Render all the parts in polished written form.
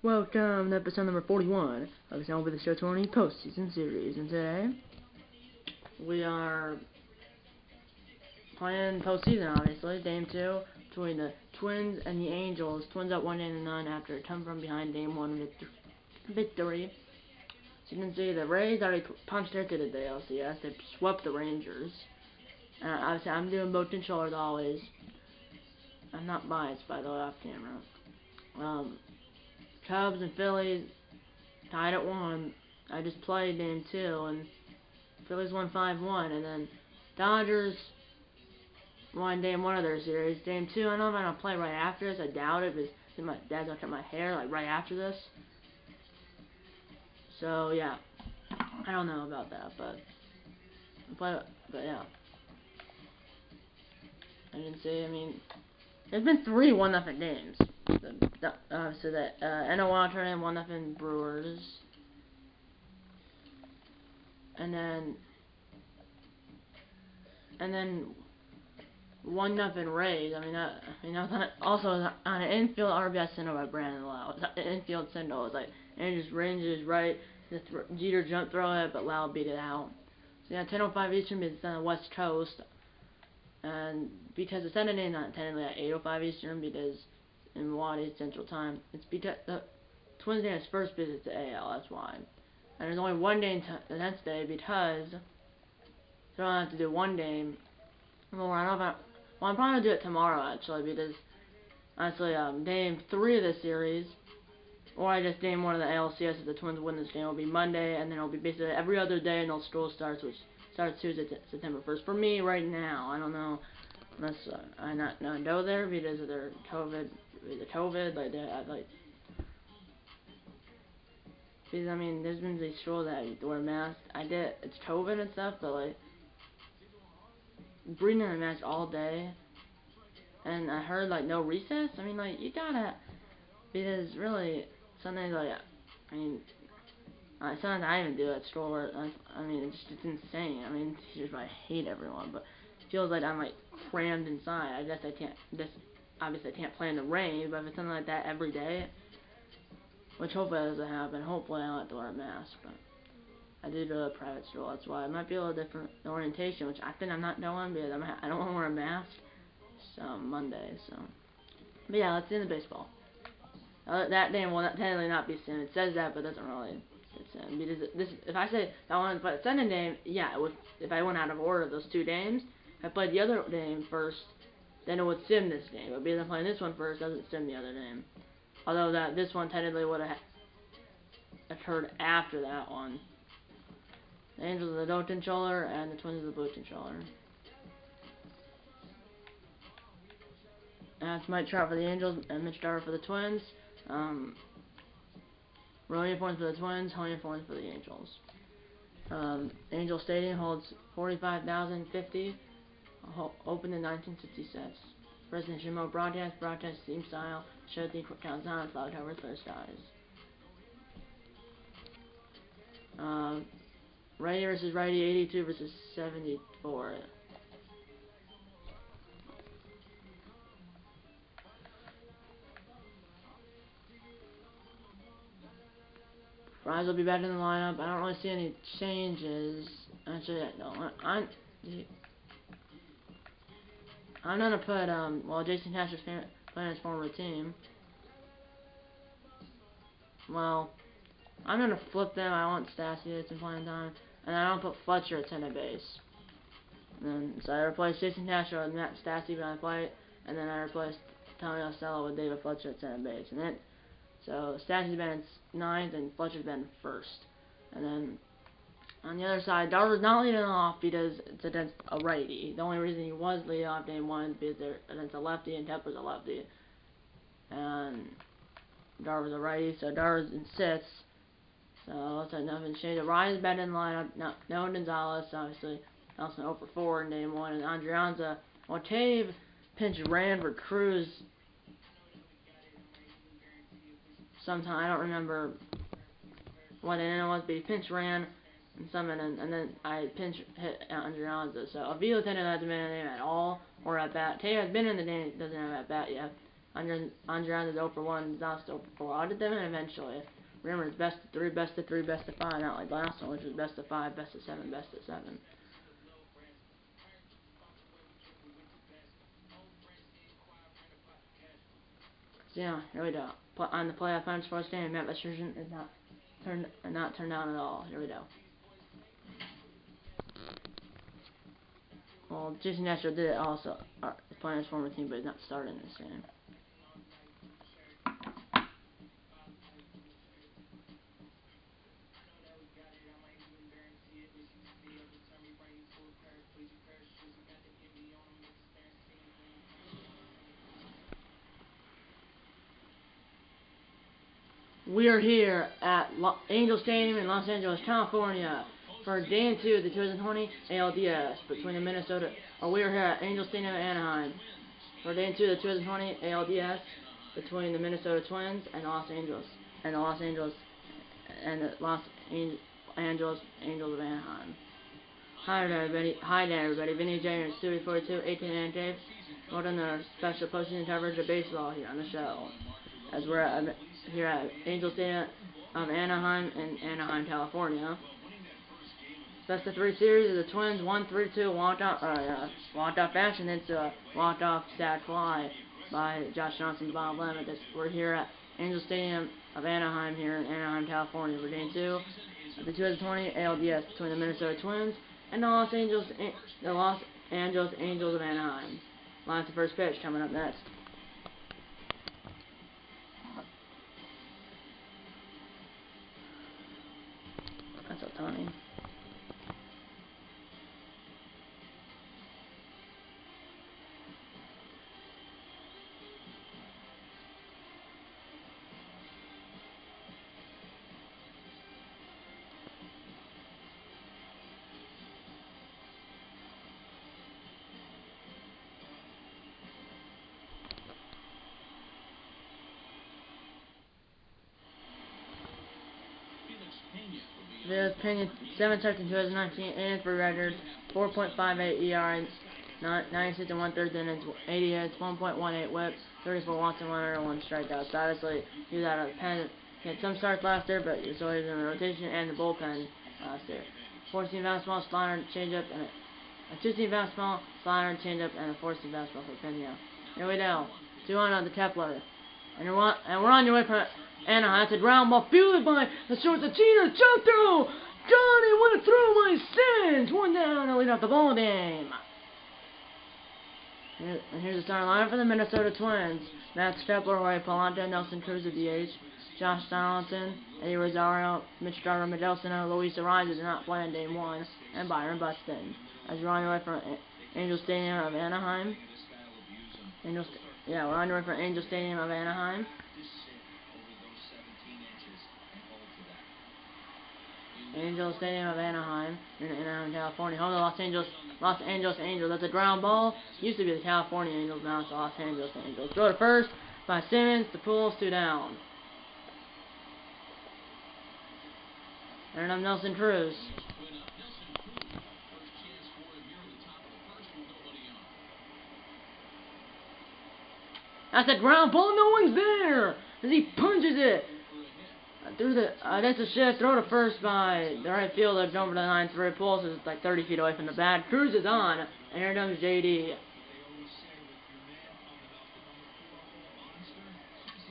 Welcome to episode number 41 of the Sound with the Show 20 Postseason series, and today we are playing postseason, obviously, game 2 between the Twins and the Angels. Twins up 1-9 after a come from behind game 1 victory. As you can see, the Rays already punched their ticket to the LCS. They swept the Rangers. Obviously, I'm doing both controllers always. I'm not biased, by the way, off camera. Cubs and Phillies tied at 1. I just played game 2, and Phillies won 5-1, and then Dodgers won game 1 of their series. Game 2, I don't know if I'm going to play right after this. I doubt it, because my dad's going to cut my hair like right after this. So, yeah. I don't know about that, but yeah. I didn't say, I mean, there's been 3 1-0 games. So that NOL tournament 1-0 Brewers, and then 1-0 Rays. I mean that was also on an infield RBI single by Brandon Lau. An infield single. It was like Rangers right. Jeter jump throw it, but Lau beat it out. So yeah, 10:05 Eastern is on the West Coast, and because the Sunday is not technically at 8:05 Eastern because in Milwaukee Central Time. It's because the Twins day is first visit to AL, that's why. And there's only one day the next day because they don't have to do one game. Well, I'm probably gonna do it tomorrow actually because honestly, game 3 of the series, or I just game 1 of the ALCS if the Twins win this game, will be Monday, and then it'll be basically every other day until school starts, which starts Tuesday, September 1st. For me right now, I don't know unless I not go there because of their COVID. Like because I mean, there's been these rules that you wear masks. It's COVID and stuff, but like breathing in a mask all day, and I heard like no recess. I mean, like you gotta, because really sometimes like sometimes I even do that stroller. I mean, it's insane. I mean, it's just I hate everyone, but it feels like I'm like crammed inside. I guess I can't. Obviously I can't play in the rain, but if it's something like that every day, which hopefully doesn't happen, hopefully I don't have to wear a mask, but I do go to a private school, that's why it might be a little different orientation, which I think I'm not doing because I don't want to wear a mask, so Monday, so, but yeah, let's end the baseball. That game will technically not be soon, it says that, but it doesn't really, because if I say I want to play the Sunday game, yeah, if I went out of order of those 2 games, if I played the other game first, then it would sim this game. But because I'm playing this one first, doesn't sim the other game. Although this one technically would have occurred after that one. The Angels are the gold controller, and the Twins are the blue controller. That's Mike Trout for the Angels, and Mitch Garver for the Twins. Row uniforms for the Twins, home uniforms for the Angels. Angel Stadium holds 45,050. Opened in 1966. President Jimmo broadcast theme style, showed the counts on cloud cover clear skies. Righty versus righty, 82 versus 74. Fries will be back in the lineup. I don't really see any changes. Actually, no. I'm gonna put Jason Cash's playing his former team. Well, I'm gonna flip them. I want Stassi at some playing time, and I don't put Fletcher at center base. And then so I replaced Jason Cash with Matt Stassi when I play, and then I replaced Tommy Ostello with David Fletcher at center base. And then so Stassi's been in 9th and Fletcher's been 1st. And then on the other side, Darver's not leading off because it's against a righty. The only reason he was leading off game 1 is because they're against a lefty and Tepper's a lefty. And Darver's a righty, so Darver's in 6th. So looks like nothing's changed. Ryan's back in the lineup. No Gonzalez, obviously. Also 0 for 4 in game 1. And Andrianza, Tave pinch ran for Cruz sometime. I don't remember what inning it was, but he pinch ran and then I pinch hit Andrianza. So Avila technically hasn't been in the game at all, or at bat. Tave has been in the game, doesn't have at bat yet. Andre is 0 for 1, Zost 0 for 4. I'll get them in eventually. Remember, it's best of 3, best of 3, best of 5, not like last one, which was best of 5, best of 7, best of 7. So yeah, here we go. On the playoff final sports game, that restriction is not turned down at all. Here we go. Well, Jason Nashville did it also. He's playing his former team, but he's not starting this game. We are here at Angel Stadium in Los Angeles, California, for Game 2 of the 2020 ALDS between the Minnesota. We are here at Angel Stadium in Anaheim for Game 2 of the 2020 ALDS between the Minnesota Twins and the Los Angeles Angels of Anaheim. Hi there, everybody. Vinny J in Studio 42, 18 and Dave. Welcome to our special postseason coverage of baseball here on the show, as we're here at Angel Stadium of Anaheim in Anaheim, California. Best of 3 series of the Twins 1-3-2 walk-off fashion into a walk-off sac fly by Josh Johnson's Bob Lemon. We're here at Angel Stadium of Anaheim here in Anaheim, California for Game 2 of the 2020 ALDS between the Minnesota Twins and the Los Angeles Angels of Anaheim. Live to first pitch coming up next. That's Otani. There's Pena, 7 touchdowns in 2019, 83 records, 4.58 ERA, 96 and 1/3 innings, 80 hits, 1.18 whip, 34 walks and 101 strikeouts. So obviously, he was out of the pen. He had some starts last year, but he was always in the rotation and the bullpen last year. 14 fastball, slider, changeup, and a 2-seam fastball, slider, changeup, and a 4-seam fastball for Pena. Here we go. 2-1 on the Kepler. And we're on your way for Anaheim. That's a ground ball fielded by the short Cheater. Jump through! Johnny went through my sins! 1 down to lead off the ball game. And here's the starting line for the Minnesota Twins. Max Kepler, Jorge Polanco, Nelson Cruz at DH, Josh Donaldson, Eddie Rosario, Mitch Garver, Medelson, Luis Ariza did not play in Game 1, and Byron Buxton. As we're on your way from Angel Stadium of Anaheim. We're on your way from Angel Stadium of Anaheim. Angel Stadium of Anaheim in Anaheim, California. Home to Los Angeles Angels. That's a ground ball. Used to be the California Angels, now it's the Los Angeles Angels. Throw to first by Simmons. The Pools 2 down. And I'm Nelson Cruz. That's a ground ball. No one's there as he punches it. That's a shift. Throw to first by the right fielder. Over to the 9-3. Pulse is like 30 feet away from the bat. Cruz is on. And here comes JD.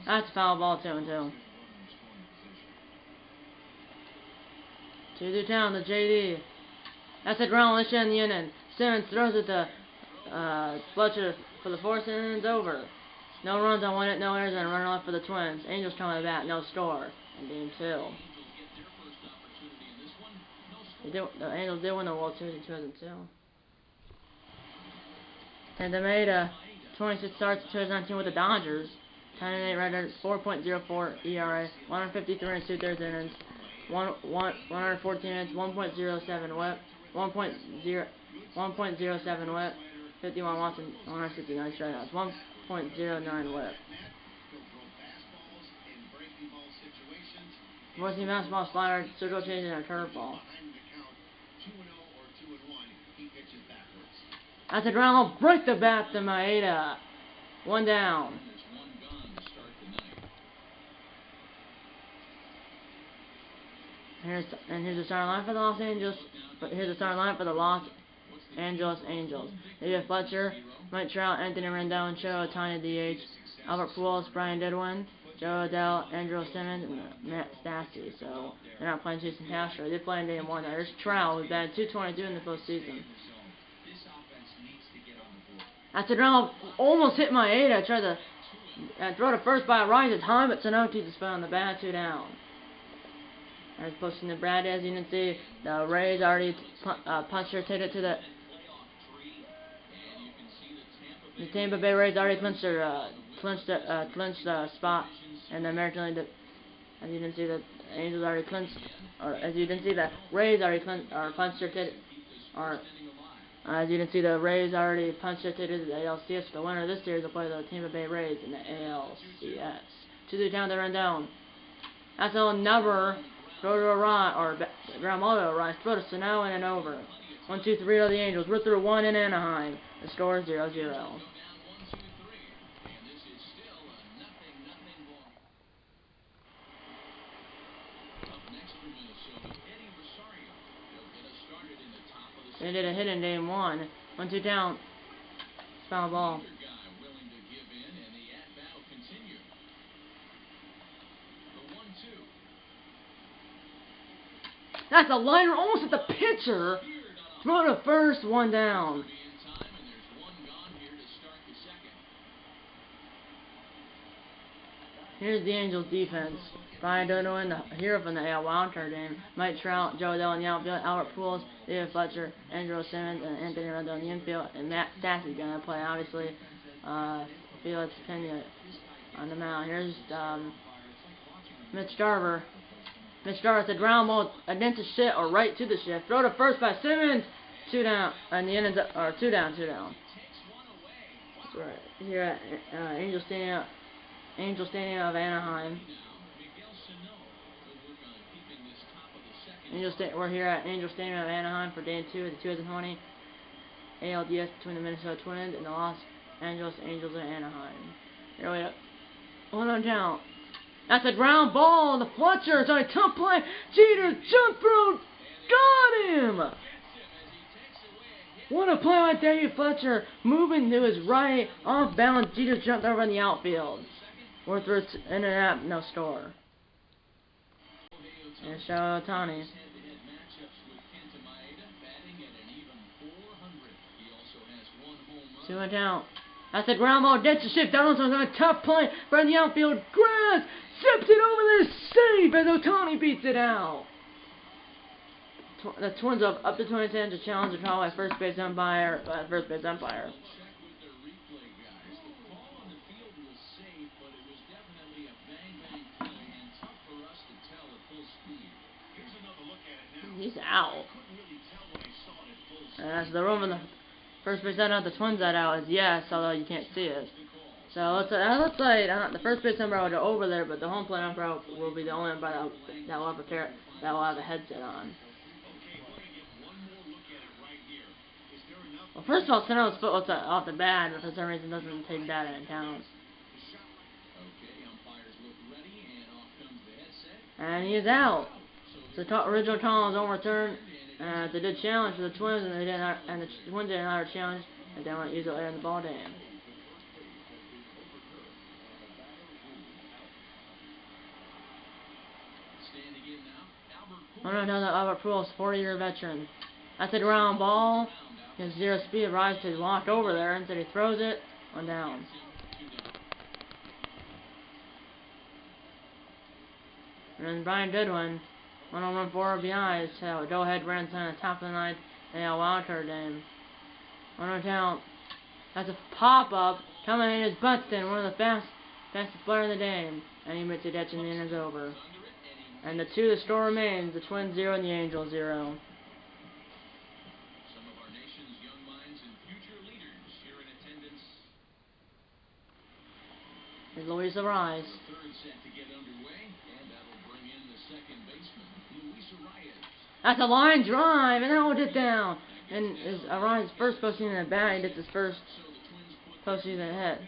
That's foul ball 2-2. 2-2 down to JD. That's a ground. Let's end the inning. Simmons throws it to Fletcher for the 4th inning's over. No runs on 1 hit, no errors, and a runner left for the Twins. Angels come to the bat, no score in Game 2. The Angels did win the World Series in 2002. And they made 26 starts in 2019 with the Dodgers. 10-8 record, 4.04 ERA, 153 and 2/3 innings, 114 hits, 1.07 whip, 1.07 whip, 51 walks and 169 strikeouts, 1.09 whip. 4-seam fastball, slider, circle change, and a curveball. That's a ground ball. Break the bat to Maeda. 1 down. Here's the starting line for the Los Angeles. But here's the starting line for the Los Angeles Angels. David Fletcher, Mike Trout, Anthony Rendon, Shohei Ohtani DH, Albert Pujols, Brian Goodwin, Joe Adele, Andrew Simmons, and Matt Stassi. So they're not playing Jason Castro. They're playing Game 1. There's Trout, who's batted .222 in the postseason. That's a ground, almost hit my 8. I tried to throw to first by Rise at time, but Sanoki just fell on the bat, 2 down. As posting the Brad, as you can see, the Rays already punched it to the Tampa Bay Rays already clinched the spot, and the American League. As you can see, the Angels already clinched, or as you can see, the Rays already punched their ticket, or as you can see, the Rays already punched their ticket to the ALCS. The winner of this series will play the Tampa Bay Rays in the ALCS. 2-3 down, they run down. That's another. Throw to a right, or ground ball to a right, throw to Sano and over. 1-2-3 to the Angels. We're through 1 in Anaheim. The score is 0-0. They did a hit in Game 1. 1-2 down. Foul ball. That's a liner almost at the pitcher. Throw to first, 1 down. Here's the Angels defense. Brian Goodwin, the hero from the AL Wildcard game. Mike Trout, Joe Adele in the outfield, Albert Pujols, David Fletcher, Andrew Simmons, and Anthony Rendon in the infield. And Matt Stassi going to play, obviously. Felix Pena on the mound. Here's Mitch Garver. Mitch Garver said ground ball against the shift or right to the shift. Throw to first by Simmons. 2 down. And the innings are 2 down. That's right. Here at Angel Stadium of Anaheim. We're here at Angel Stadium of Anaheim for Day 2 of the 2020 ALDS between the Minnesota Twins and the Los Angeles Angels of Anaheim. Here we go. 1 down. That's a ground ball. The Fletcher is on a tough play. Jeter jump through. Got him. What a play by David Fletcher. Moving to his right. Off balance. Jeter jumped over in the outfield. We're through in and out. No score. And Shohei Ohtani. 2 down. That's a ground ball. Gets the shift. Donaldson's on a tough play. From the outfield. Grass. Zips it over there. Save as Ohtani beats it out. The Twins up to 20 cents to challenge the call by first base umpire. He's out. And that's the room in the first base out. The Twins out is yes, although you can't see it. So looks like the first base umpire will go over there, but the home plate umpire will be the only umpire that will have a headset on. Well, first of all, Sano's foot looks off the bat, but for some reason doesn't take that into account. And he is out. So the original call is overturned. It's a good challenge for the Twins, and the Twins didn't have a challenge, and they won't use it later in the ball game. Oh no, now that Albert Pujols, 40-year veteran. That's a ground ball. He has 0 speed. Rise to walk over there, instead he throws it 1 down. And then Brian Goodwin, 1-on-1 4 RBIs. So go ahead, runs on the top of the ninth in a wildcard game. 1 down. That's a pop up. Coming in is Buxton, one of the fastest players in the game, and he makes a catch and the inning's over. And the score remains, the Twins 0 and the Angels 0. Some of our nation's young minds and future leaders here in attendance. Here's Luis Arraez. That's a line drive, and that will get down. And is Arraez's first postseason at bat. He gets his first postseason hit.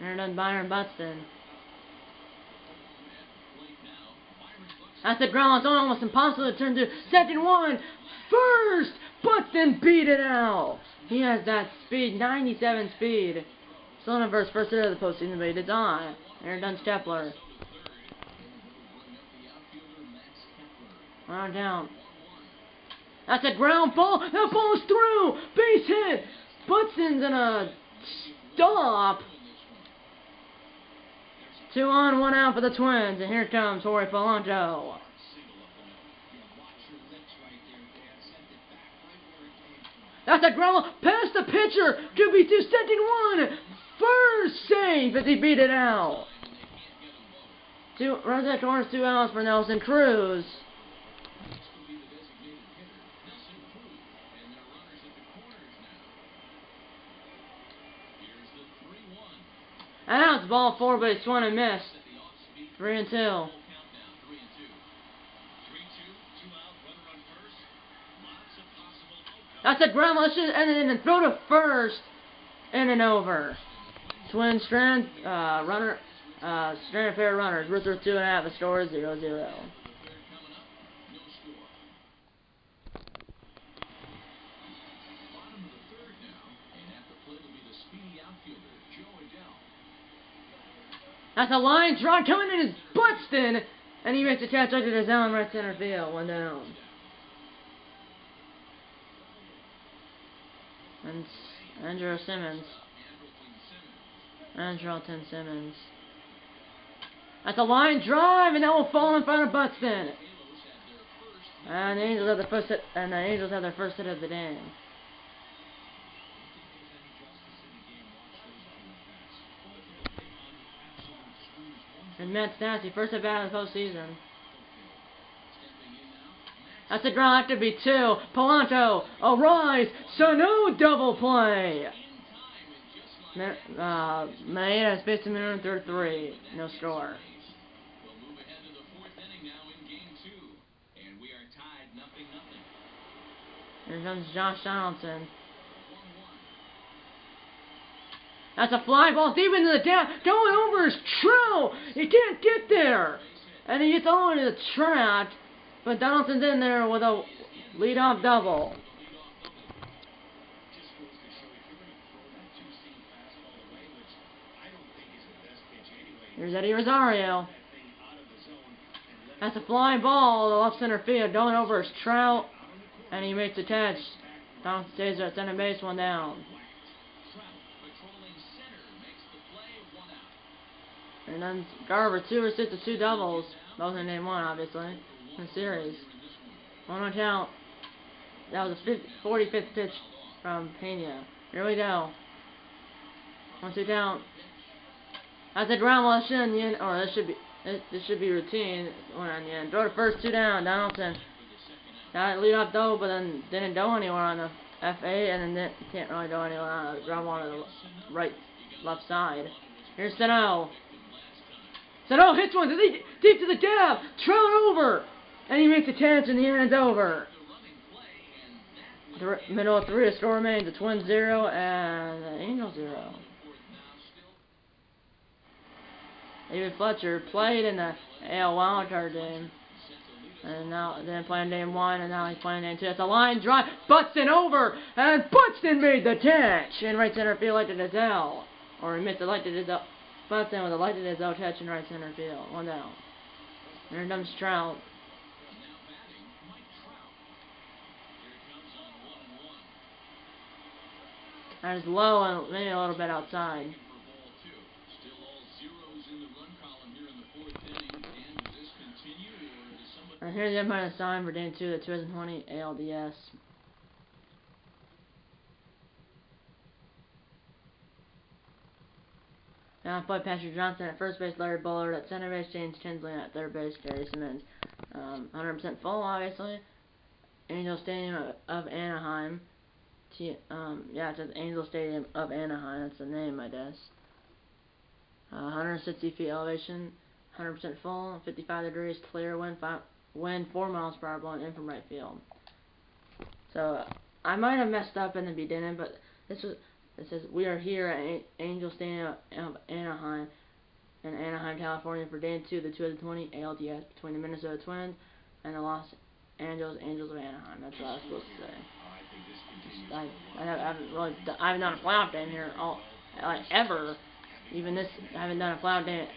And then Byron Buxton. At the ground, it's almost impossible to turn to second one. First, but then beat it out. He has that speed, 97 speed. Still in verse first hit of the postseason, but it's on. Aaron Dunn Stepler. Round down. That's a ground ball. That ball is through. Base hit. Buxton's in a stop. 2 on, 1 out for the Twins, and here comes Jorge Polanco. That's a ground ball past the pitcher. 2-2, second one. First save as he beat it out. 2 runs at corners, 2 outs for Nelson Cruz. And now it's ball 4, but he swung and missed. 3-2. That's a ground ball, and throw to first, and an over. Twin strand, runner, strand pair of runners. We're through 2.5. The score is 0-0. That's a line drive coming in is Buxton, and he makes a catch right to the zone, right center field. 1 down. And Andrew Simmons. Andrelton Simmons. That's a line drive, and that will fall in front of Buxton. And the Angels have their first hit of the game. And Matt Stassi, first at bat of the postseason. That's a ground after be 2. Polanco, a rise, Sano double play. Maeda has faced him in third 3. No score. Here comes Josh Donaldson. That's a fly ball deep into the down. Going over is Trout. He can't get there. And he gets all into the track. But Donaldson's in there with a leadoff double. Here's Eddie Rosario. That's a fly ball to left center field. Going over is Trout. And he makes the catch. Donaldson stays at center base, 1 down. And then Garver, 2 assists, 2 doubles. Both in game 1, obviously, in the series. 1 count. That was the 45th pitch from Pena. Here we go. 1-2 count. That's a ground ball. This should be routine. 1 on the end. Throw to first, 2 down. Donaldson got a lead off though, but then didn't go anywhere on the FA, and then can't really go anywhere on the ground ball to the left side. Here's Sano. Sano hits one deep to the gap. Trout over. And he makes a catch and the inning's over. Middle of 3, the score remains the Twins 0 and the Angels 0. David Fletcher played in the AL wildcard game. And now then playing game 1 and now he's playing game 2. That's a line drive. Buxton over. And Buxton made the catch. And right center field lighted his L. Or he missed the lighted his L. Buxton with a lighted his L catch in right center field. 1 down. Here comes Trout. That is low and maybe a little bit outside. And here's the umpire sign for game 2 of the 2020 ALDS. Now play Patrick Johnson at first base, Larry Bullard at center base, James Tinsley at third base, Gary Simmons. 100% full, obviously. Angel Stadium of Anaheim. Yeah, it says Angel Stadium of Anaheim. That's the name, I guess. 160 feet elevation, 100% full, 55 degrees, clear, wind 4 miles per hour blowing in from right field. So I might have messed up in the beginning, but it says we are here at Angel Stadium of Anaheim. in Anaheim, California for Game 2 of the 2020 ALDS between the Minnesota Twins and the Los Angeles Angels of Anaheim. That's what I was supposed to say. I haven't done a playoff game here ever. Even this, I haven't done a playoff game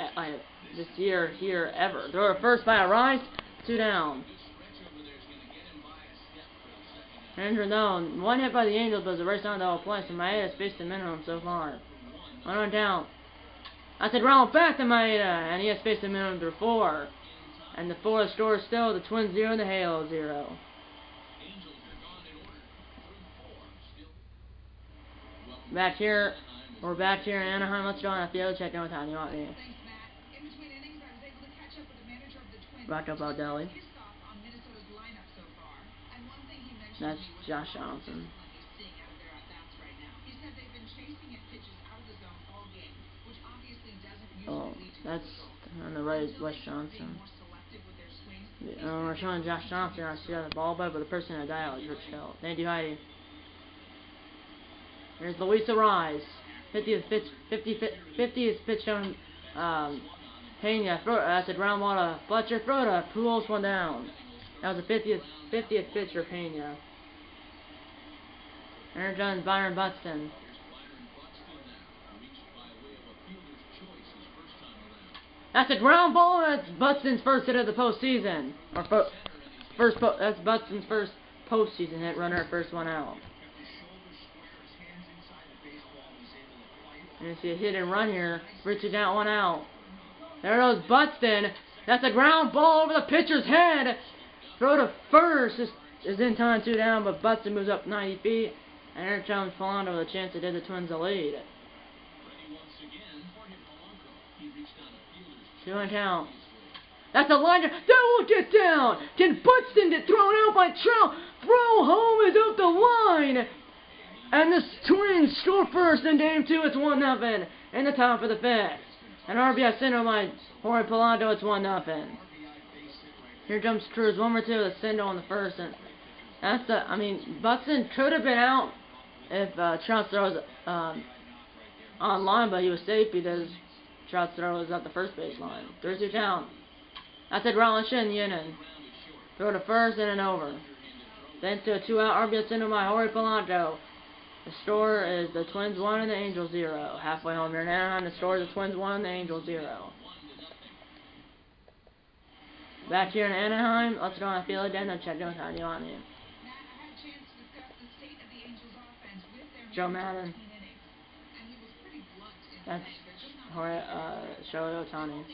this year here ever. Throw a first by a Rice, 2 down. Andrew Doan, 1 hit by the Angels, but it's a race on double play, so Maeda spaced the minimum so far. 1 on down. I said round back to Maeda, and he has spaced the minimum through 4. And the fourth score is still the Twins 0 and the Halos 0. Back here, we're back here in Anaheim. Let's go on a field check in with Tony Watney. Rocco Baldelli. That's Josh Johnson. Oh, that's on the right is Wes Johnson. We're showing Josh Johnson on the ball by, but the person in the dial is Rich Hill. Thank you, Heidi. There's Luis Arraez. 50th pitch on Pena. That's a ground ball to Fletcher. Throw to Pujols, 1 down. That was the 50th pitch for Pena. Aaron Jones, Byron Buxton. That's a ground ball. That's Buxton's first hit of the postseason. That's Buxton's first postseason hit. Runner at first, 1 out. And you see a hit and run here. Richard down, 1 out. There goes Buxton. That's a ground ball over the pitcher's head. Throw to first is in time, 2 down, but Buxton moves up 90 feet. And Eric Jones Polanco with a chance to give the Twins a lead. 2 on count. That's a line. That won't get down. Can Buxton get thrown out by Trout? Throw home is up the line. And the Twins score first in Game 2. It's 1-0 in the top of the 5th. And RBI single by Jorge Polanco. It's 1-0. Here jumps Cruz. 1-2 with a single in the first. And that's Buxton could have been out if Trout's throw was on line, but he was safe because Trout's throw was at the first baseline. 3-2 count. That's a ground in the inning. Throw to first and an over. Then to a 2-out RBI single by Jorge Polanco. The score is the Twins 1 and the Angels 0. Halfway home here in Anaheim, the score is the Twins 1 and the Angels 0. Back here in Anaheim, let's go on a field again and check in how you want it. Joe Madden. That's Shohei Ohtani.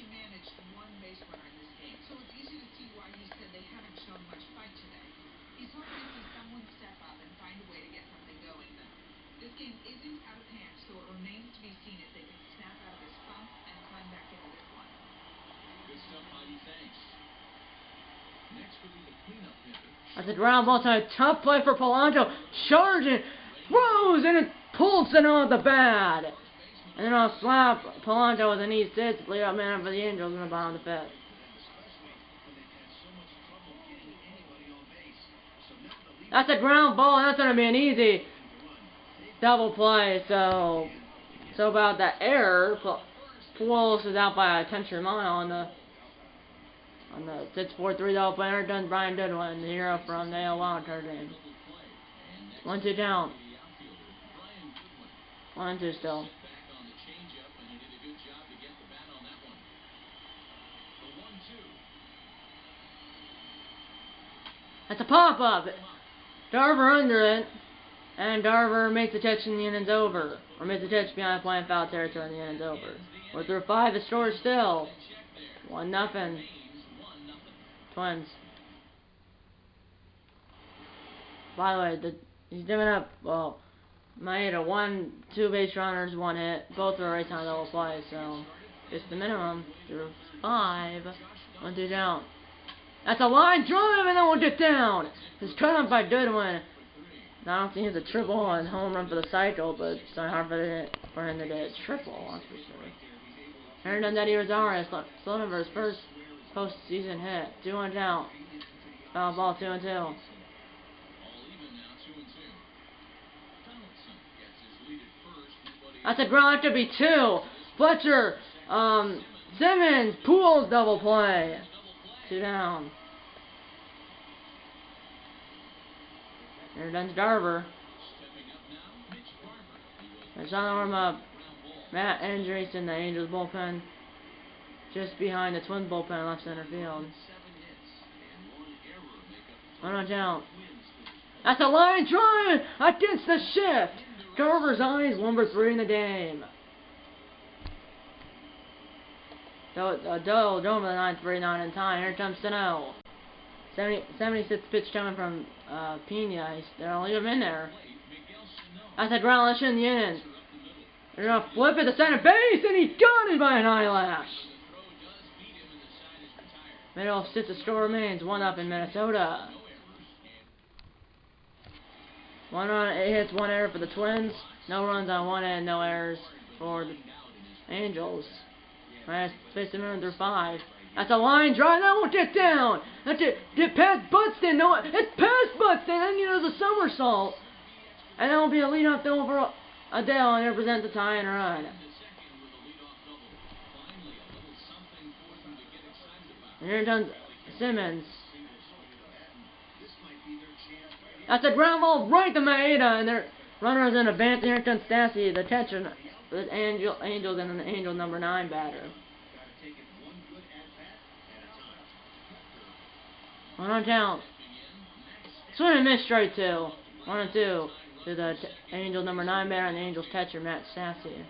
That's a ground ball time. Tough play for Polanco. Charging. Throws and it pulls it on the bat. And then I'll slap Polanco with an east hit to lead up man for the Angels in the bottom of the 5th. That's a ground ball. That's going to be an easy double play. So about that error, Pujols is out by a 10th mile on the 6-4-3 double play. Done Brian Goodwin, the hero from the AL Wildcard game. 1-2 down. 1-2 still. That's a pop-up. Darver under it. And Darver makes the catch and the inning's over. Or makes the catch behind playing foul territory and the inning's over. We're through 5. The score is still 1-0. Twins. By the way, he's giving up, Maeda 2 base runners, 1 hit. Both are right time double play, so it's the minimum. Through 5. 1-2 down. That's a line drive, and then we'll get down. It's cut up by Goodwin. I don't think it's a triple and home run for the cycle, but it's not hard for him to get a triple, that's for sure. Hernan Rosales, Sloan for his first postseason hit. 2-1 down. Foul ball, 2-2. That's a ground, that could be 2. Fletcher Simmons pulls double play. 2 down. Here comes Garver. It's on the warm-up. Matt Andrews in the Angels bullpen. Just behind the Twins bullpen, left center field. 1 out. That's a line drive against the shift. Garver's eyes, number 3 in the game. Doe over the 9th, 3-9 in time. Here comes Sano. 76 pitch coming from Pena. They're gonna leave him in there. That's a ground lash in the inning. They're gonna flip it to center base, and he's got it by an eyelash. Middle 6 the score remains 1-up in Minnesota. 1 run, it hits 1 error for the Twins. No runs on 1 end, no errors for the Angels. Last pitch through 5. That's a line drive. That won't get down. That's it. Get past Buxton. No, it's past Buxton. And you know, there's a somersault. And that will be a leadoff double for Adele and represent the tie and run. And here comes Simmons. That's a ground ball right to Maeda, and their runners in advance. Here comes Stassi, the catcher, the Angels, and an Angel number 9 batter. 1 on count. Swing and miss straight 2. 1-2 to the Angel number 9 batter and the Angels catcher Matt Stassi.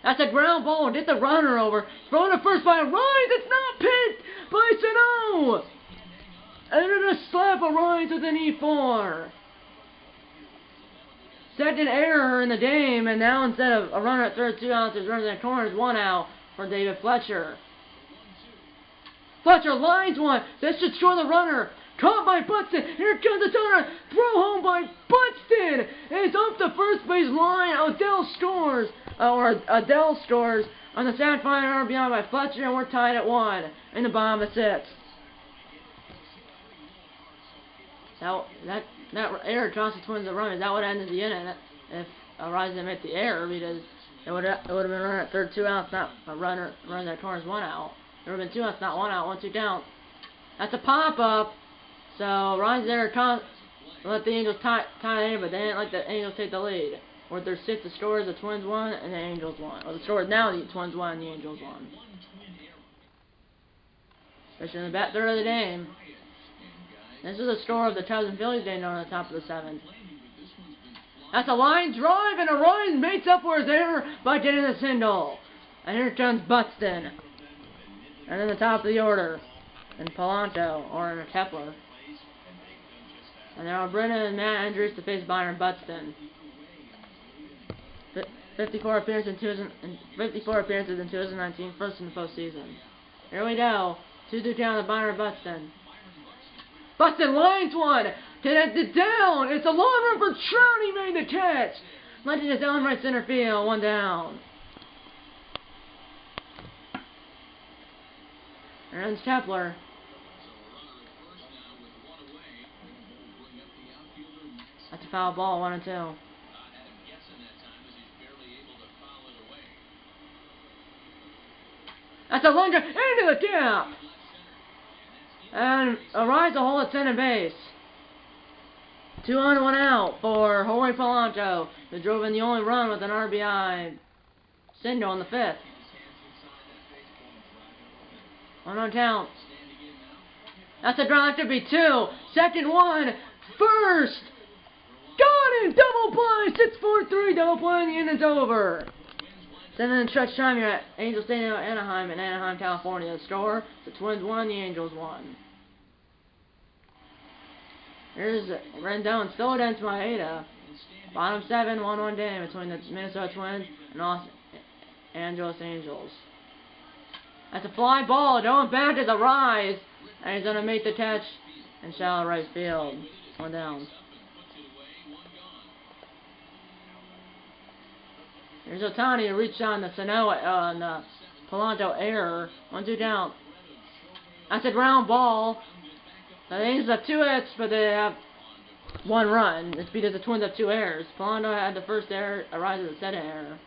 That's a ground ball. Get the runner over. Throw to first by Rhines. It's not picked by Sano. And they're going to slap a Rhines with an E4. Second error in the game, and now instead of a runner at third, 2 outs, there's runners in the corners, 1 out for David Fletcher. Fletcher lines one. This should score the runner. Caught by Buxton. Here comes the runner. Throw home by Buxton. It's up the first base line. Adele scores on the satisfying RBI by Fletcher, and we're tied at 1 in the bottom of the 6th. That error cost the Twins the run. That would have ended the inning if Rise didn't make the error, because it would have been a runner at third, 2 outs, not a runner that corners 1 out. There would have been 2 outs, not 1 out, 1-2 down. That's a pop-up. So Rise there let the Angels tie it in, but they didn't let the Angels take the lead. With their 6, the scores, the Twins won and the Angels won. Or the scores now, the Twins won and the Angels won. Especially in the back third of the game. This is the score of the Cubs and Phillies game on the top of the 7th. That's a line drive, and Orion makes up for his error by getting the single. And here comes Buxton. And in the top of the order, and Polanco, or in Kepler. And there are Brennan and Matt Andrews to face Byron Buxton. 54 appearances in 2019, first in the postseason. Here we go. 2-2 down to Byron Buxton. Buxton lines one. Connected down. It's a long run for Trout. He made the catch. Letting us down right center field. 1 down. Here comes Kepler. That's a foul ball. 1-2. That's a long drive into the gap. And Ariza hold at center base. 2 on, 1 out for Jorge Polanco, who drove in the only run with an RBI single in the 5th. 1 on count. That's a draw. That could be 2. Second one. First. Got him. Double play. 6-4-3. Double play. And the inning's over. 7 stretch time here at Angel Stadium at Anaheim in Anaheim, California. The score: the Twins won, the Angels won. Here's Rendon still against Maeda. Bottom 7, 1-1 game between the Minnesota Twins and Los Angeles Angels. That's a fly ball going back to the Rise, and he's gonna make the catch in shallow right field. 1 down. Here's Otani to reach on the Sano on the Polanco error. 1-2 down. That's a ground ball. The Angels have 2 hits, but they have 1 run. It's because the Twins have 2 errors. Polanco had the first error, Ariza the second error.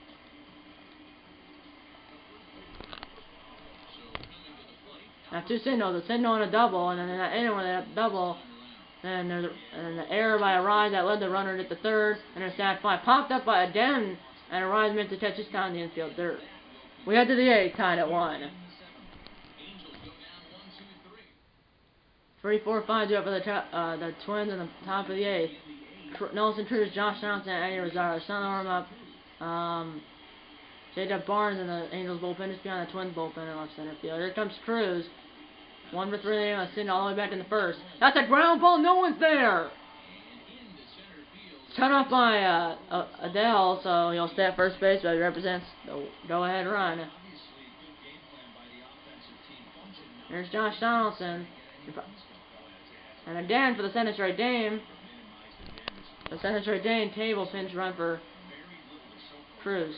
have two singles, a single and a double, and then in that inning where they have to double, then there's the error by a Rise that led the runner to the third, and a sad fly popped up by a Den, and a Rise meant to catch his down the infield third. We head to the eighth, tied at 1. 3-4-5 do it for the Twins in the top of the eighth. Nelson Cruz, Josh Johnson, and Eddie Rosario. Sun arm up. J.W. Barnes in the Angels bullpen, just behind the Twins bullpen in left center field. Here comes Cruz. 1 for 3, a single all the way back in the first. That's a ground ball, no one's there! It's cut off by Adele, so he'll stay at first base, but he represents the go-ahead run. There's Josh Donaldson. And again for the center straight Dame. The center straight Dame table pinch run for Cruz.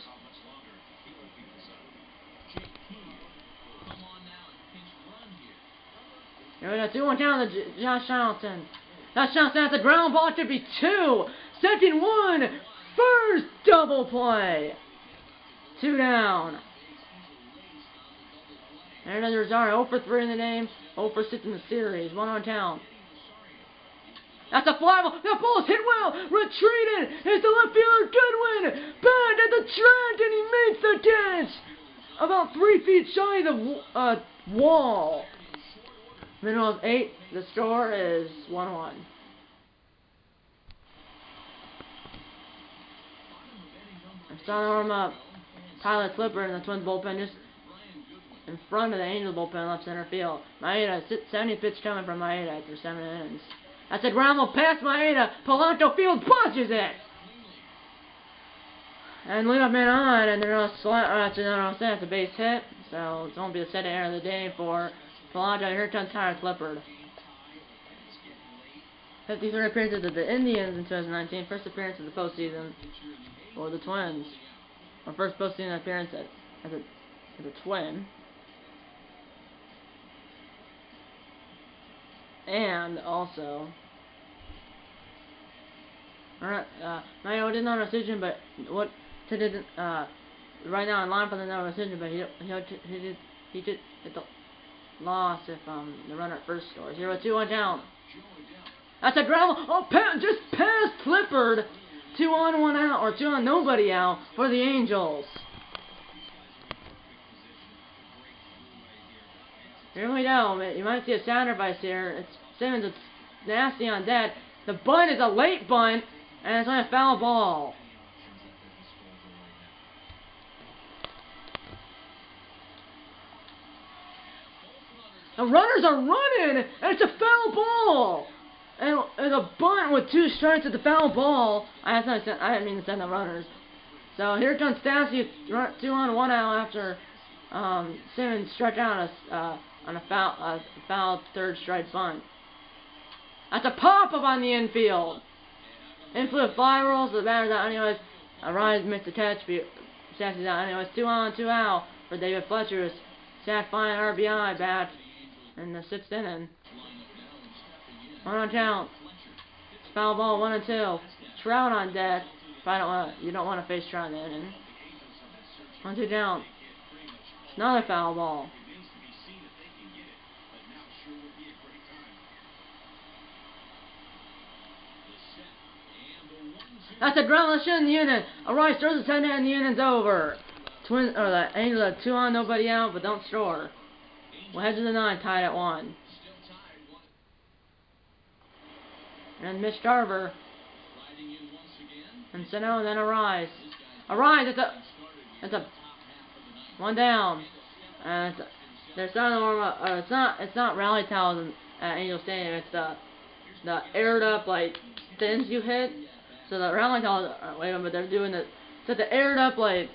Here we go, 2-1 down to Josh Donaldson. Josh Donaldson has a ground ball, it should be 2. Second one, first double play. 2 down. There it is, Rosario, 0 for 3 in the game, 0 for 6 in the series. 1 on town. That's a fly ball. That ball is hit well. Retreated. It's the left fielder Goodwin. Back at the track, and he makes the catch. About 3 feet shy of the wall. Middle of 8. The score is 1-1. I'm starting to warm up. Tyler Clipper in the Twins bullpen just in front of the Angels bullpen left center field. Maeda, 70 pitch coming from Maeda after 7 innings. That's a ground ball past Maeda. Polanco field punches it. And leadoff man on, and they're going to slap. It's a base hit, so it's going to be the second error of the day for Polanco. Here comes Tyler Clippard. 53 appearances of the Indians in 2019. First appearance of the postseason for the Twins. Or first postseason appearance as a Twin. And also, alright, Mayo did not decision, but what did right now in line for the no decision, but he did hit the loss if the runner at first scores. 0-2 down. That's a ground ball. Oh, just past Clippard. 2 on 1 out, or 2 on nobody out for the Angels. Here we go. You might see a sacrifice here. It's Simmons. It's nasty on deck. The bunt is a late bunt, and it's on a foul ball. The runners are running, and it's a foul ball. And it's a bunt with 2 strikes at the foul ball. I didn't mean to send the runners. So here comes Stassi, 2 on 1 out after Simmons struck out on a foul third strike bunt. That's a pop-up on the infield. Infield fly rolls, the batter's out anyways. Rise missed the catch, Stassi's out anyways. 2 on 2 out for David Fletcher's sat fine RBI bat in the 6th inning. 1 on count. Foul ball, 1-2. Trout on deck. You don't want to face Trout in the inning. 1-2 down. Another foul ball. That's a groundless shot in the inning. Rice throws his head in, and the inning's over. The Angels have 2 on, nobody out, but don't score. We'll head to the 9th, tied at 1. And Mitch Garver. And Sano, and then a Rise. It's a 1 down. And they're starting to warm up. It's not rally towels at Angel Stadium. It's the aired up like thins you hit. So the rally towels aren't waiting, but they're doing the aired up like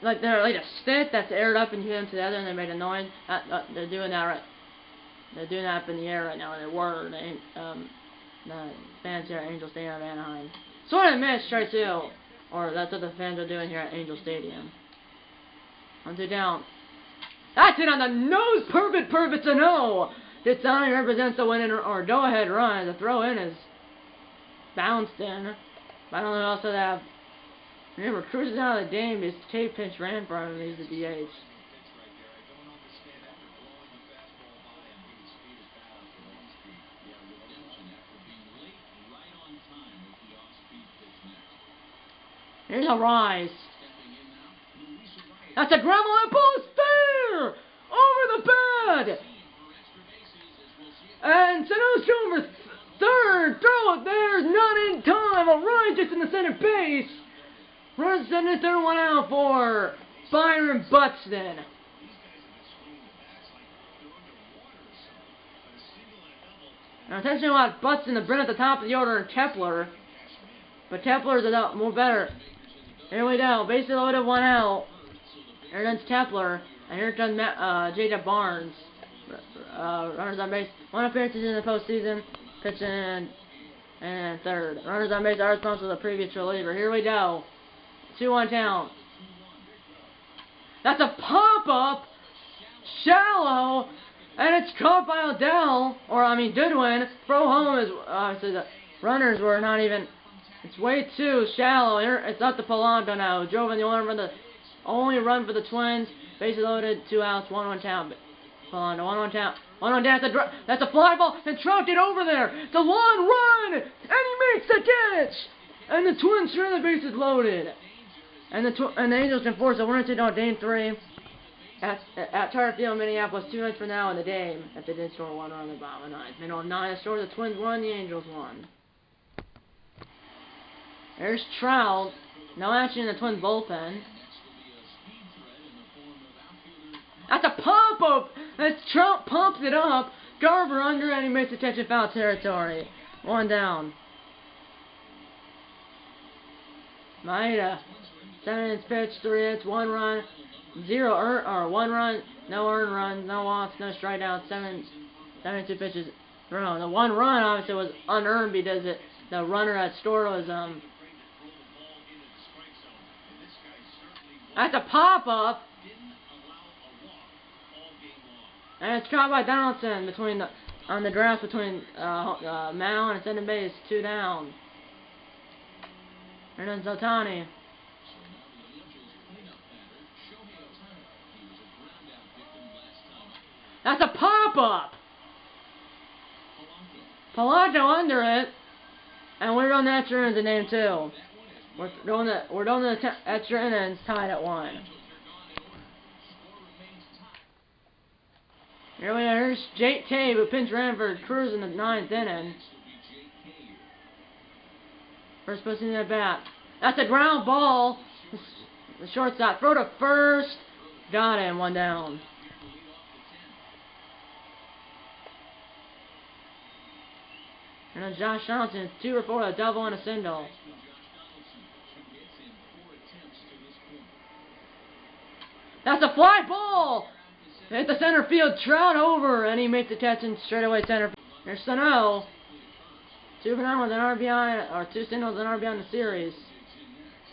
they're like a stick that's aired up and you hit them together and they make a noise. They're doing that right. They're doing that up in the air right now, and they were. The fans here at Angel Stadium of Anaheim. Sort of missed, try to. Or that's what the fans are doing here at Angel Stadium. 1-2 down. That's it on the nose. Perfect. It's a no. This sign represents the win or go-ahead run. The throw-in is bounced in. But I don't know what else they have. Remember, Cruz is out of the game. His tape pitch ran for him. He's the DH. Here's a rise. That's a ground ball and post fair! Over the bed! And Sano's going for third. Throw it. There's not in time. A run just in the center base. Runs in the third, one out for Byron Buxton. Now attention about Buxton to bring at the top of the order and Kepler. But Kepler's a lot more better. Here we go. Bases loaded, one out. Here comes Kepler. And here comes J.J. Barnes. Runners on base. One appearances in the postseason. Pitching and third. Runners on base are responsible for the previous reliever. Here we go. 2-1 count. That's a pop-up. Shallow. And it's caught by Odell. Goodwin. Throw home is obviously the runners were not even. It's way too shallow. It's up to Polanco now. Drove in the only run for the Twins. Bases loaded, 2 outs, 1-1 count. Polanco, 1-1 count. 1-1 down. That's a fly ball, and trucked it over there. It's a long run, and he makes the catch. And the Twins sure the bases loaded. And the Angels can force a 1-2 game 3 at Target Field, Minneapolis, 2 nights from now in the game. If they did score 1 run on the bottom of the ninth. Middle of 9 score, the Twins won, the Angels won. There's Trout. No action in the Twins bullpen. That's a pop-up! As Trout pumps it up. Garver under and he makes the catch in foul territory. 1 down. Maeda. 7 innings pitched, 3 hits, 1 run, 1 run, no earned runs, no walks, no strikeouts, 72 pitches thrown. The 1 run obviously was unearned because the runner that scored was that's a pop-up. And it's caught by Donaldson on the draft between Mound and second base, 2 down. And then Zotani. That's a pop-up. Polanco under it, and we're on the extra innings in game 2. We're doing the extra innings tied at 1. Here we are. Here's Jake Cave who pinch ran for Cruz in the 9th inning. First person at bat. That's a ground ball. The shortstop throw to first. Got him. 1 down. And then Josh Johnson 2 for 4, a double and a single. That's a fly ball. Hit the center field, Trout over, and he makes the catch in straightaway center. There's Sano. 2 for 9 with an RBI, or 2 singles and RBI in the series.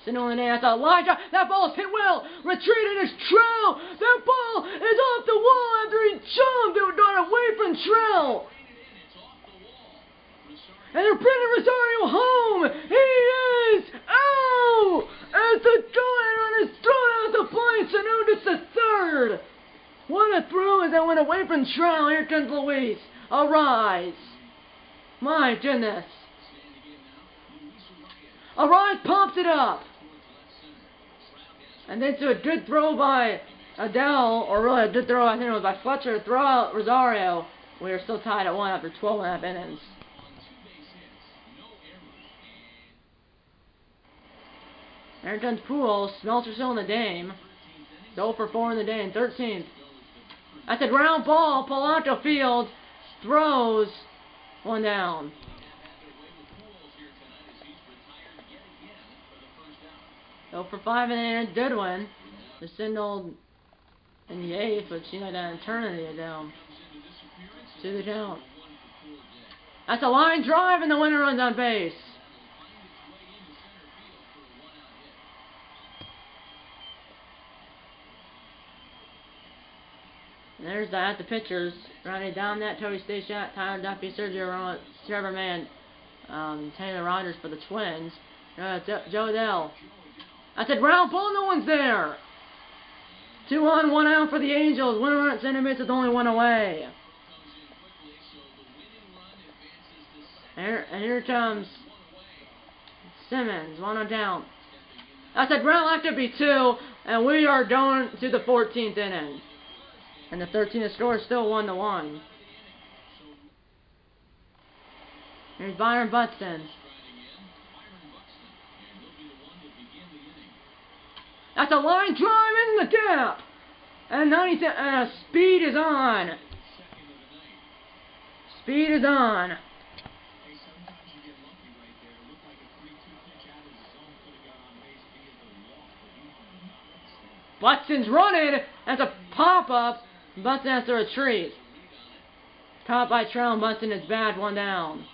Single in the day, that's a line drive. That ball is hit well. Retreated is Trout. That ball is off the wall after he jumped. It got away from Trout. And they're bringing Rosario home. He is out. As the go-ahead is thrown out the plate. Sano gets the third. What a throw as that went away from Trout. Here comes Luis. A rise. My goodness. A rise pumps it up. And then to a good throw by Adele, or really a good throw, I think it was by Fletcher, throw out Rosario. We are still tied at 1 after 12.5 innings. There comes Pujols. Smeltzer still in the game. 0 for 4 in the day in 13th. That's a ground ball. Polanco field. Throws. 1 down. So for 5 in the inning, Goodwin. The single in the 8th, but she had an eternity down. 2 the count. That's a line drive, and the winner runs on base. And there's the pitchers. Ronnie Domnett, Toby Stashot, Tyler Duffy, Sergio Romo, Trevor Mann, Taylor Rogers for the Twins. Joe Adell. That's a ground ball, no one's there. 2 on, 1 out for the Angels. Winner run at center base with only 1 away. And here comes Simmons, 1 on down. That's a ground left to be 2, and we are going to the 14th inning. And the 13th score is still 1-1. Here's Byron Buxton. That's a line drive in the gap. And speed is on. Speed is on. Buxton's running. That's a pop-up. Buxton has to retreat. Caught by Trell. Buxton is bad. 1 down.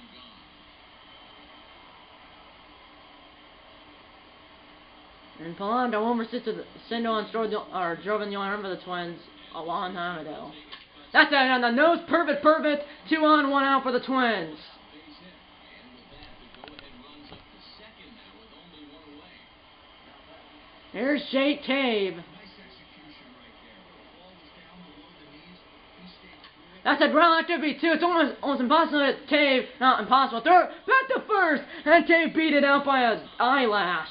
And Polando oversits Sindel and drove in the arm for the Twins a long time ago. That's it on the nose. Perfect. 2 on, 1 out for the Twins. Here's Jake Cave. That's a ground left to be 2. It's almost impossible to Cave. Not impossible. Throw it back to first. And Cave beat it out by an eyelash.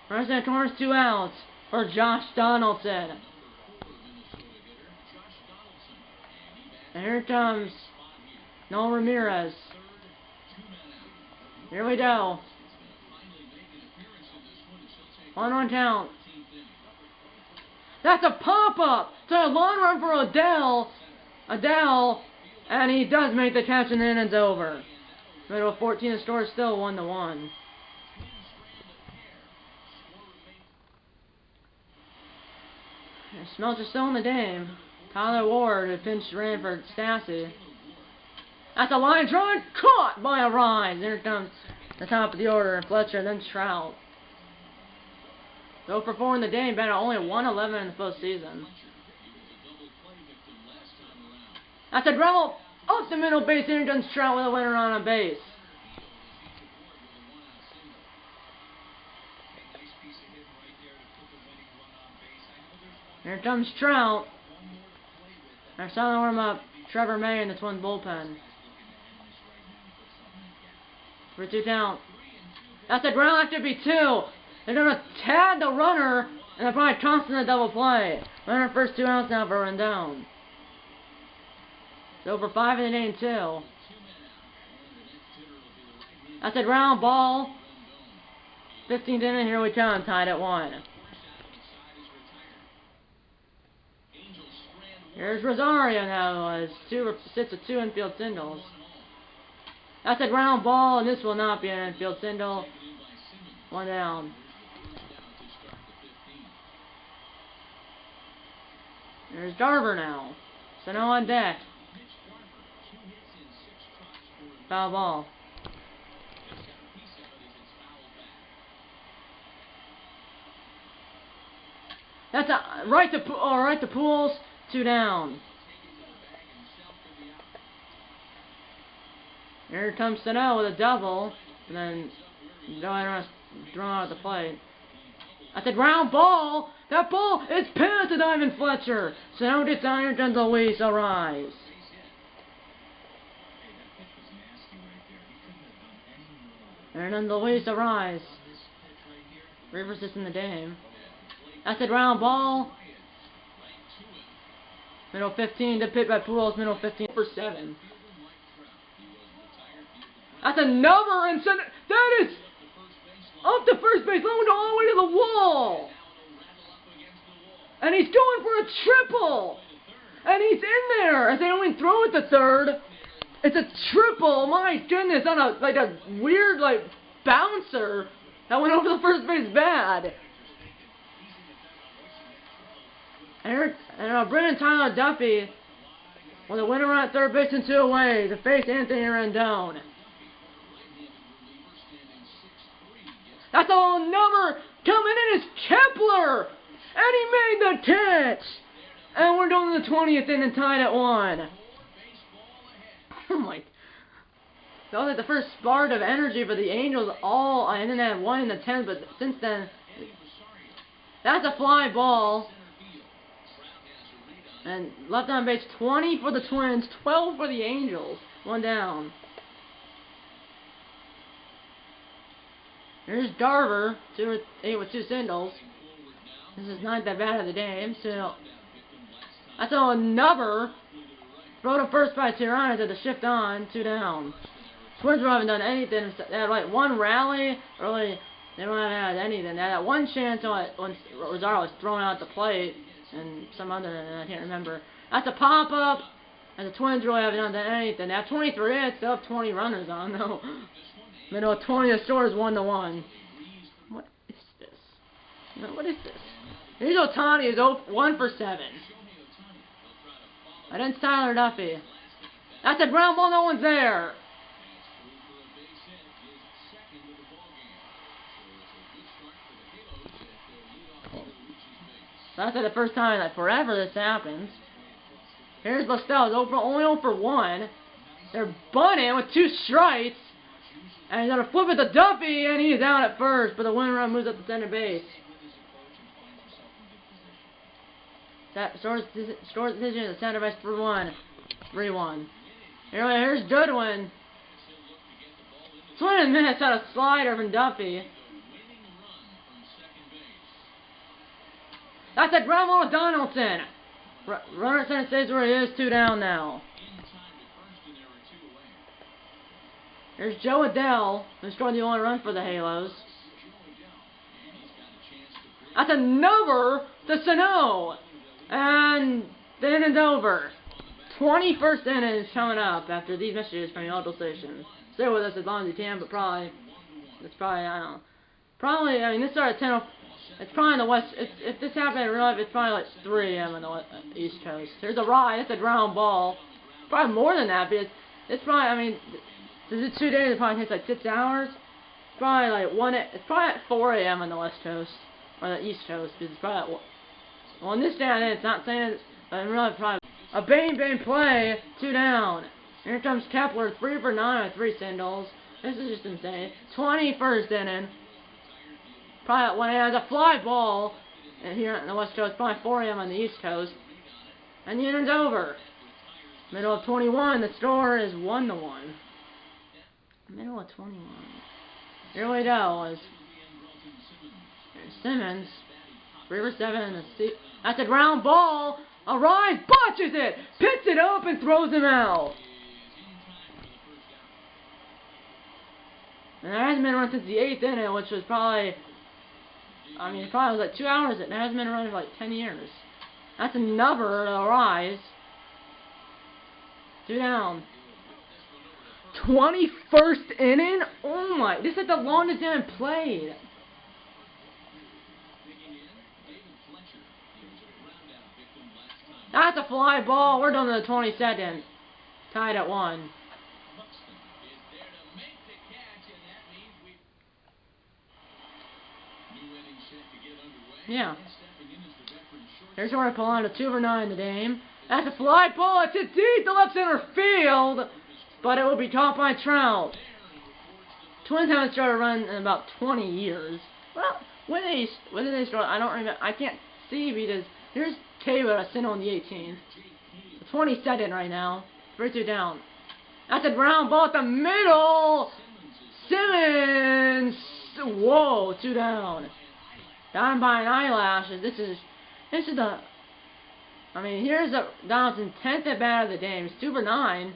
First and corners, 2 outs for Josh Donaldson. And here comes Noel Ramirez. Here we go. 1-1 count. That's a pop-up. It's a long run for Adele, and he does make the catch, and the inning's over. Middle of 14, the score is still 1-1. Smeltzer still in the game. Tyler Ward, who pinched ran for Stassi. That's a line drive, caught by a rise. Here comes the top of the order, Fletcher, then Trout. 0 for 4 in the game, batted only 111 in the postseason. That's a gravel off the middle base. Here comes Trout with a winner on a base. Here comes Trout. Our silent warm-up, Trevor May in the Twins bullpen. 3-2 count. That's a ground left to be 2. They're going to tag the runner, and they're probably tossing the double play. Runner first 2 outs now for Rendon. It's over 5 in the inning, 2. That's a ground ball. 15th inning, here we come, tied at 1. Here's Rosario now, sits with 2 infield singles. That's a ground ball, and this will not be an infield single. 1 down. There's Garver now. Sano on deck. Foul ball. That's a right to Pools. 2 down. Here comes Sano with a double, and then thrown out the plate. That's a ground ball. That ball is past to Ivan Fletcher. Sano gets ironed and Luis Arise. And then Luis Arise. Rivers is in the game. That's a ground ball. Middle 15 to pit by Pujols. Middle 15 for 7. That's another and center. That is up to first base, going all the way to the wall. And he's going for a triple. And he's in there as they only throw it to third. It's a triple. My goodness, on a weird bouncer that went over the first base bad. And Brennan Tyler Duffy with a winner run at third base and 2 away to face Anthony Rendon. That's a number coming in is Kepler, and he made the catch. And we're doing the 20th inning, tied at 1. Oh my! That was like the first spark of energy for the Angels. And then they had 1 in the 10th, but since then, that's a fly ball. And left on base, 20 for the Twins, 12 for the Angels. 1 down. Here's Darver, 8 with 2 singles. This is not that bad of the game. So that's another throw to first by Tirana to the shift on, 2 down. Twins haven't done anything. They had like 1 rally. Really, they don't have had anything. They had that 1 chance when Rosario was thrown out the plate and some other, I can't remember. That's a pop up. And the Twins really haven't done anything. They have 23 hits. They have 20 runners on though. Middle of 20. The score is 1-1. What is this? No, what is this? Here's Ohtani, who's 1 for 7. And then Tyler Duffy. That's a ground ball. No one's there. That's the first time that forever this happens. Here's Lestelle, only 0 for 1. They're bunting with 2 strikes. And he's going to flip it to Duffy, and he's out at first. But the winning run moves up to center base. That scores decision at the center base 3-1. 3-1. Here's Goodwin. Swing and miss out a slider from Duffy. That's a ground ball to Donaldson. Runner at center stays where he is, 2 down now. There's Joe Adele, who scored the only run for the Halos. That's another to Sano. And the inning's over. 21st inning is coming up after these messages from the local station. Stay with us as long as you can, but I don't know. Probably, I mean, this started at 10. It's probably in the west. If this happened in real life, it's probably like 3 a.m. on the East Coast. There's a ride. It's a ground ball. Probably more than that, because it's probably, I mean, this is 2 days. It probably takes like 6 hours. It's probably like it's probably at 4 a.m. on the West Coast or the East Coast, because it's probably well, in this day and age, it's not saying it, but in real life, probably a bang play, 2 down. Here comes Kepler, 3 for 9 with 3 singles. This is just insane. 21st inning. Probably when it has a fly ball, and here on the West Coast, probably 4 a.m. on the East Coast, and the inning's over. Middle of 21, the score is 1-1. Middle of 21. Here we go. There's Simmons, 3 for 7. That's a ground ball. Arrives, botches it, picks it up, and throws him out. And there hasn't been a run since the 8th inning, which was probably, I mean, it probably was like 2 hours. It hasn't been a run in like 10 years. That's another to rise. 2 down. 21st inning? Oh my, this is the longest inning played. That's a fly ball. We're done to the 22nd. Tied at 1. Yeah. Here's Jordan Polano, 2 for 9 in the game. That's a fly ball. It's hit deep to left center field, but it will be caught by Trout. Twins haven't started a run in about 20 years. Well, when did they start? I don't remember. I can't see because here's Taylor, a single on the 18th. 22nd right now. 3-2 down. That's a ground ball at the middle. Simmons. Whoa, 2 down. Down by an eyelashes. This is the. I mean, here's the Donaldson's 10th at bat of the game. It's 2 for 9.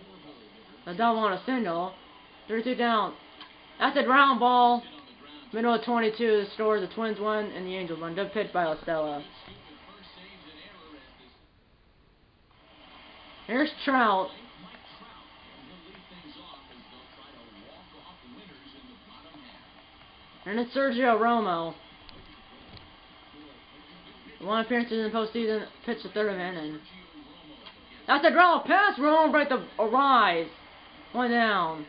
A double on a single. 3-2 down. That's a ground ball. Middle of 22. The score is the Twins 1 and the Angels 1. Good pitch by Lestella. Here's Trout. And it's Sergio Romo. 1 appearance in the postseason, pitched the 3rd inning. That's a ground pass. Romo break the rise. 1 down.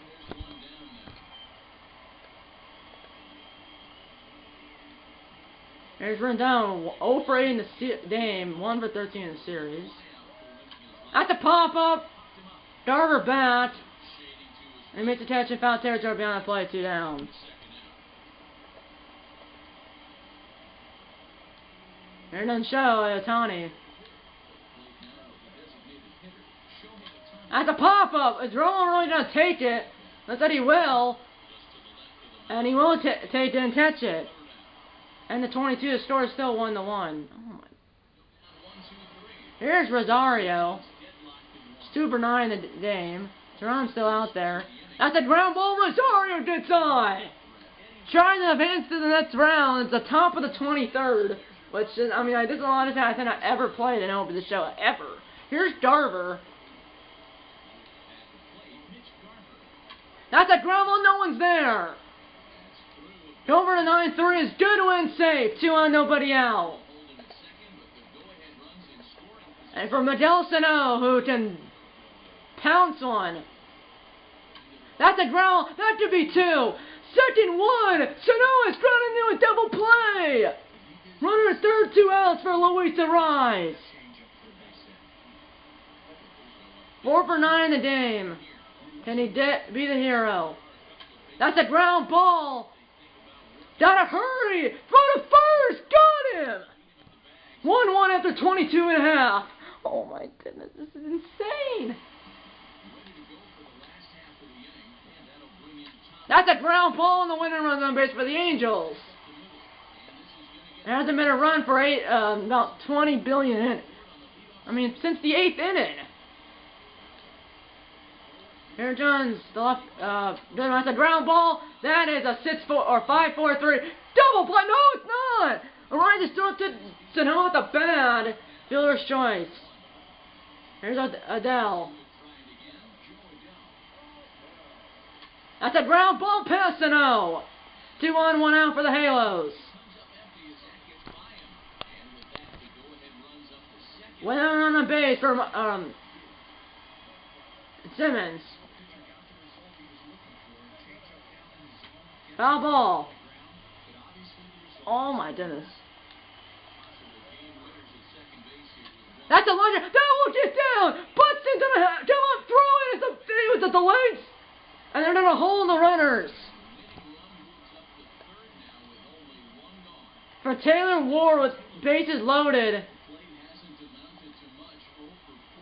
Here's Rendon, 0 for 8 in the game, 1 for 13 in the series. At the pop-up, Darver bat, and he makes a catch in foul territory beyond the play, 2 downs. Here doesn't show Ohtani. At the pop-up, is Romo really going to take it? Looks like he will. And he won't didn't catch it. And the 22, the score is still 1-1. Oh my. Here's Rosario. Super 9 in the game. Teheran's still out there. That's a ground ball. Rosario gets on. Trying to advance to the next round. It's the top of the 23rd. Which is, I mean, this is a lot of times I ever played in MLB The Show. Ever. Here's Garver. That's a ground ball. No one's there. Over to 9-3 is Goodwin safe. 2 on, nobody out. And for Miguel Sano, who can pounce one. That's a ground. That could be 2. Second one. Sano is grounding into a double play. Runner at third, 2 outs for Luis Arraez. 4 for 9 in the game. Can he be the hero? That's a ground ball. Gotta hurry! Throw to first! Got him! 1-1 after 22.5. Oh my goodness, this is insane! That's a ground ball and the winning runs on base for the Angels. There hasn't been a run for about 20 billion in. I mean, since the 8th inning. Here Jones, the left, that's a ground ball. That is a 6-4 or 5-4-3 double play. No, it's not. Arraez just threw it to Sano at the bad. Fielder's choice. Here's Adele. That's a ground ball past Sano. 2 on, 1 out for the Halos. Went out on the base for Simmons. Foul ball. Oh my goodness. That's a launcher. That will get down. Buxton's gonna come up, throw it. It's at the legs. And they're gonna hold the runners. For Taylor Ward with bases loaded.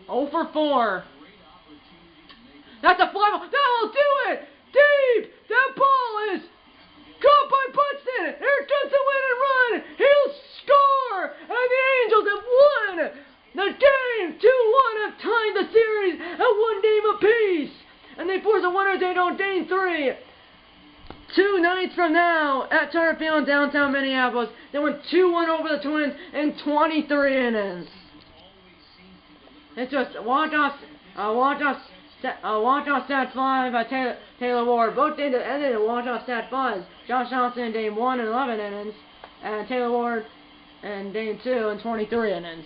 0 for 4. That's a fly ball. That will do it. Deep. That ball is caught by Buxton. Here comes the winning run. He'll score. And the Angels have won the game. 2-1 have tied the series at 1 game apiece. And they force a winner's edge on game 3. 2 nights from now at Turner Field in downtown Minneapolis. They went 2-1 over the Twins in 23 innings. It's just walk-off stat 5 by Taylor Ward. Both ended in walk-off stat 5. Josh Johnson in game 1 in 11 innings, and Taylor Ward in game 2 in 23 innings.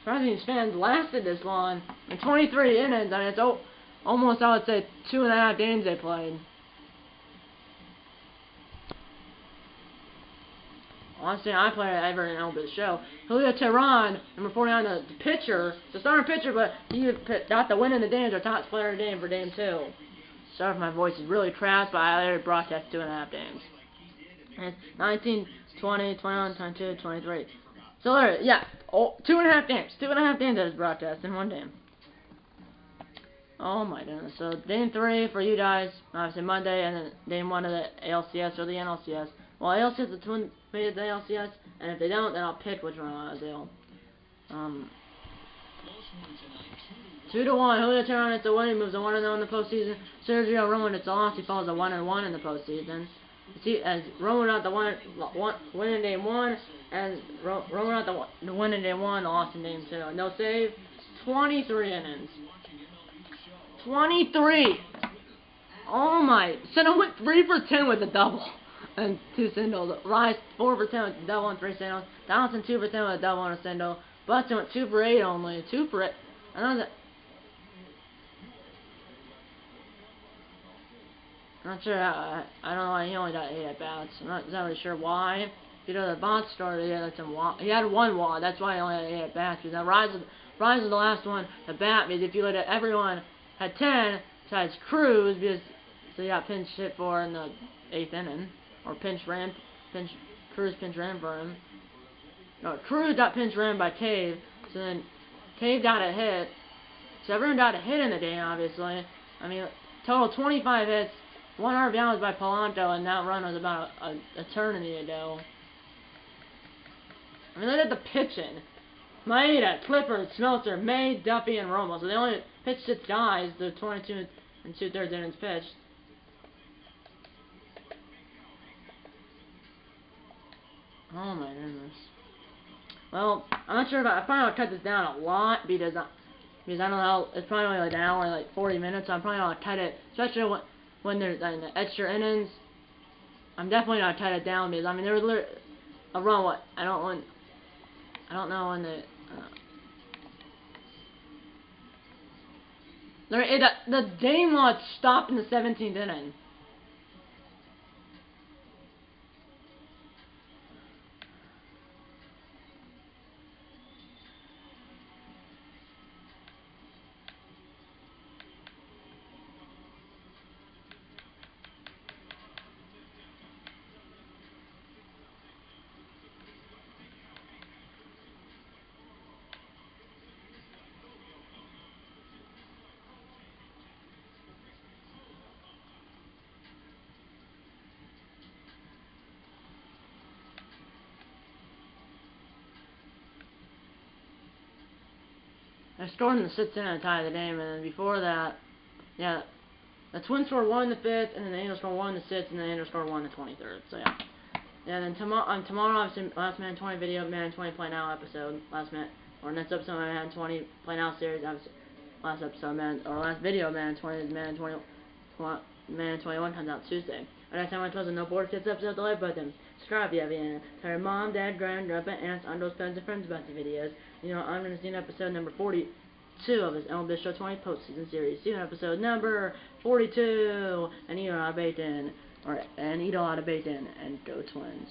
Surprising these fans lasted this long. In 23 innings, I mean, it's almost, I would say, 2.5 games they played. Honestly, I played ever in MLB The Show. Julio Teheran, number 49, the pitcher, the starting pitcher, but he got the win in the games, or top player of the game for game 2. Sorry if my voice is really crass, but I already broadcast 2.5 games. And 19, 20, 21, 22, 23. So there, yeah, 2.5 games. 2.5 games that was broadcast in 1 game. Oh my goodness. So game 3 for you guys, obviously Monday, and then game 1 of the ALCS or the NLCS. Well, ALCS, the Twins made it the ALCS, and if they don't, then I'll pick which one I'll do. 2-1. Julio Teheran hits a win. He moves to 1-0 in the postseason. Sergio Romo hits a loss. He falls to 1-1 in the postseason. See, as Romo got the win in game 1, and Romo got the win in game 1, lost in game 2. No save. 23 innings. 23. Oh my! Sano went 3 for 10 with a double and 2 singles. Rice 4 for 10 with a double and 3 singles. Donaldson 2 for 10 with a double and a single. Buxton went 2 for 8 only. 2 for 8. I'm not sure how, I don't know why he only got 8 at bats. I'm not really sure why. You know, the box started, he had 1 walk. That's why he only had 8 at bats. Because now Rise was the last one to bat. Because if you look at everyone had 10, besides Cruz, because so he got pinch hit for in the 8th inning, or Cruz pinch ran for him. No, Cruz got pinch ran by Cave. So then Cave got a hit, So everyone got a hit in the game, obviously. I mean, total 25 hits, 1 RBI was by Polanco, and that run was about a eternity ago. I mean, look at the pitching. Maeda, Clifford, Smeltzer, May, Duffy, and Romo. So they only pitched 6 guys, the 22 and 2/3 innings pitched. Oh my goodness. Well, I'm not sure if I probably will cut this down a lot because I don't know, it's probably only like an hour, like 40 minutes, so I'm probably going to cut it, especially when there's extra innings. I'm definitely going to cut it down because, I mean, there was literally a run, I don't know when the game was stopped in the 17th inning. I scored in the 6th inning to tie the game, and then before that, yeah, the Twins scored 1 in the 5th, and then the Angels scored 1 in the 6th, and the Angels scored 1 in the 23rd. So yeah, yeah. Then tomorrow, obviously, last Man 20 video, Man 20 Play Now episode, next episode, Man 20 Play Now series, obviously, last video, Man 20, Man 21 comes out Tuesday. And next time I close the No Board Kids episode, the like button. Subscribe if you have any. Tell your mom, dad, grandpa, aunts, uncles, parents, and friends about the videos. You know, I'm going to see an episode number 42 of this MLB Show 20 postseason series. See you in episode number 42. And eat a lot of bacon. And eat a lot of bacon. And go Twins.